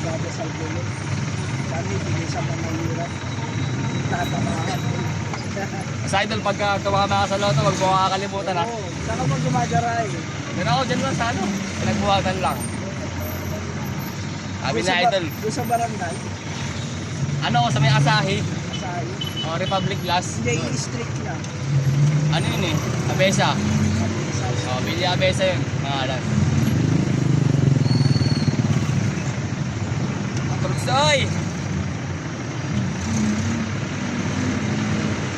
nagdadasal gulo. Kami, hindi sa mga mahirap. Tatamahan. Sa idol, pagka tumama ka sa loto, wag mo kakalimutan ha. Oo, saan ka mo gumagaray? Yan ako, dyan lang sa ano. Pinagbuhatan lang. Sabi na idol, Doon sa barangay, ano ako sa may Asahi, Asahi. o Republic Glass. Hindi, i-strict na. Ano yun eh, Abesa. Sabi. O, Billy Abesa yun, mga alam. Turksoy!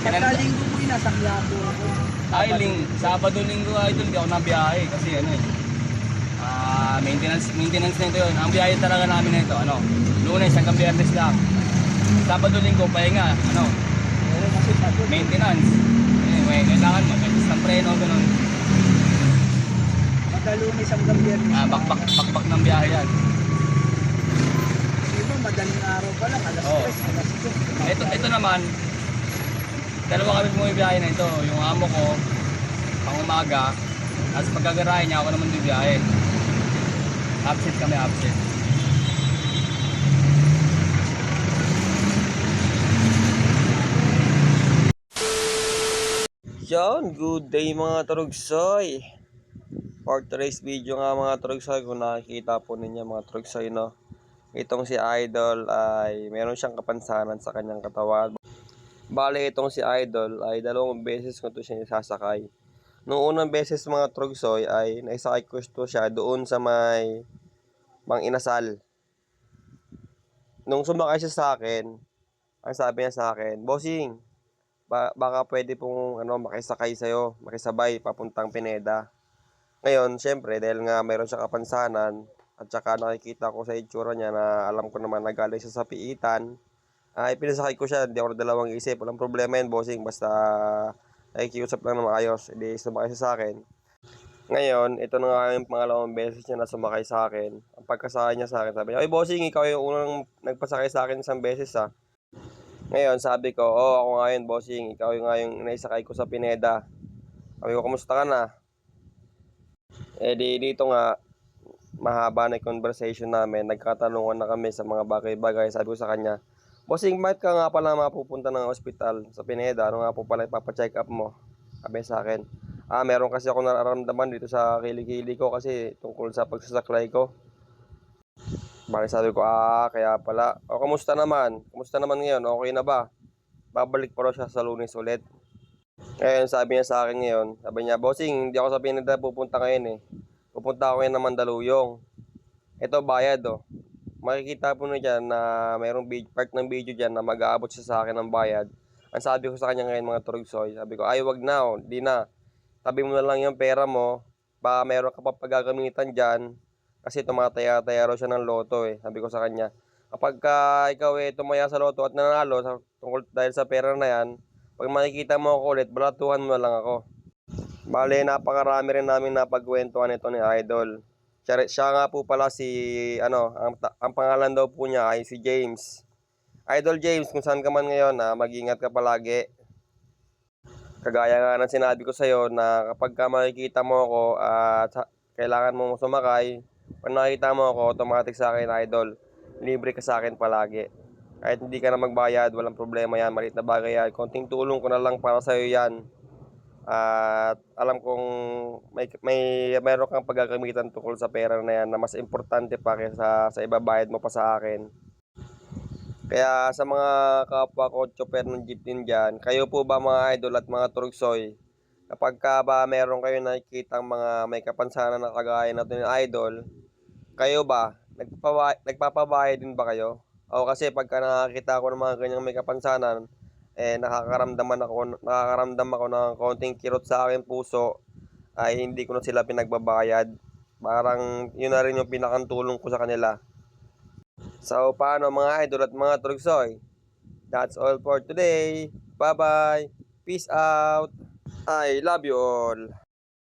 Pagkalinggo po yung nasa Quiapo ako. Ay, Sabado, Linggo, idol, hindi ako nabiyahe kasi ano eh. Maintenance na ito yun. Ang biyahe talaga namin na ito, ano, Lunes hanggang Biyernes lang. Sabado, Linggo, pahinga, ano, Oo, kasi pagod. maintenance. Anyway, kailangan mag-adjust ng preno, ganun. Magkalunis hanggang biyernes. Bakbak ng biyahe yan. Iba, madaling araw pa lang, alas Oo. 3, alas 2. Ito naman, dalawa kami bumibiyahe na ito. Yung amo ko, pang umaga, tapos pagkagarahe niya, ako naman bibiyahe. Absent kami, absent. Yan, good day mga Turugsoy. For today's video nga mga Turugsoy, kung nakikita po ninyo mga Turugsoy, no, itong si Idol ay meron siyang kapansanan sa kanyang katawan. Bale, itong si Idol ay 2 beses ko to siya sasakay. Noong unang beses mga Turugsoy ay naisakay ko to siya doon sa may Mang Inasal. Nung sumakay siya sa akin, ang sabi niya sa akin, "Bossing, baka pwede pong makisakay sa'yo, makisabay papuntang Pineda." Ngayon, syempre, dahil nga mayroon siya kapansanan, at saka nakikita ko sa itsura niya na alam ko naman na galing siya sa piitan, ay pinasakay ko siya, hindi ako dalawang isip. Walang problema yan, bossing, basta nakikiusap lang na maayos, hindi sumakay siya sa akin. Ngayon, ito na nga yung pangalawang beses niya na sumakay sa akin. Ang pagkasakay niya sa akin, sabi niya, "Ay, bossing, ikaw yung unang nagpasakay sa akin isang beses ha." Ngayon, sabi ko, "Oo, ako nga yun, bossing. Ikaw yung nga yung naisakay ko sa Pineda." Sabi ko, "Kamusta ka na?" Dito nga, mahaba na yung conversation namin. Nagkatanungan na kami sa mga bagay-bagay. Sabi ko sa kanya, "Bossing, bakit ka nga pala mapupunta ng ospital sa Pineda? Ano nga po pala ipapacheck up mo?" Sabi sa akin, "Meron kasi ako nararamdaman dito sa kilikili ko kasi tungkol sa pagsasaklay ko." Bale sabi ko, kaya pala. O, kamusta naman? Kamusta naman ngayon? Okay na ba? Babalik pa raw siya sa Lunes ulit. Ngayon, sabi niya sa akin ngayon, sabi niya, "Bossing, hindi ako sa Pineda pupunta ngayon eh. Pupunta ako ngayon ng Mandaluyong. Ito, bayad oh." Makikita po na dyan na mayroong part ng video dyan na mag-aabot siya sa akin ng bayad. Ang sabi ko sa kanya ngayon mga Turugsoy, sabi ko, "Ay, wag na oh, di na. Tabi mo na lang yung pera mo, baka meron ka pa paggagamitan dyan." Kasi tumataya-taya raw siya ng loto eh. Sabi ko sa kanya, "Kapag ikaw tumaya sa loto at nanalo tungkol dahil sa pera na yan, pag makikita mo ako ulit, balatuhan mo na lang ako." Bale, napakarami rin namin napagkwentuhan ito ni Idol. Siya nga po pala si, ang pangalan daw po niya ay si James. Idol James, kung saan ka man ngayon, mag-ingat ka palagi. Kagaya nga ng sinabi ko sa'yo na kapag makikita mo ako at kailangan mo sumakay, pag nakita mo ako, automatic sa akin, Idol, libre ka sa akin palagi. Kahit hindi ka na magbayad, walang problema yan, maliit na bagay yan. Konting tulong ko na lang para sa'yo yan. At alam kong mayroon kang paggagamitan tungkol sa pera na yan na mas importante pa kaysa sa ibabayad mo pa sa akin. Kaya sa mga kapwa ko chopper ng jeep din dyan, kayo po ba mga idol at mga Turugsoy, kapag ka ba meron kayo nakikita mga may kapansanan na kagaya na ito ni Idol, kayo ba, nagpapabayad din ba kayo? O kasi pagka nakakita ko ng mga ganyang may kapansanan, nakakaramdam ako ng konting kirot sa aking puso, ay hindi ko na sila pinagbabayad. Parang yun na rin yung pinakantulong ko sa kanila. So, paano mga idol at mga Turugsoy? That's all for today. Bye-bye. Peace out. I love you all.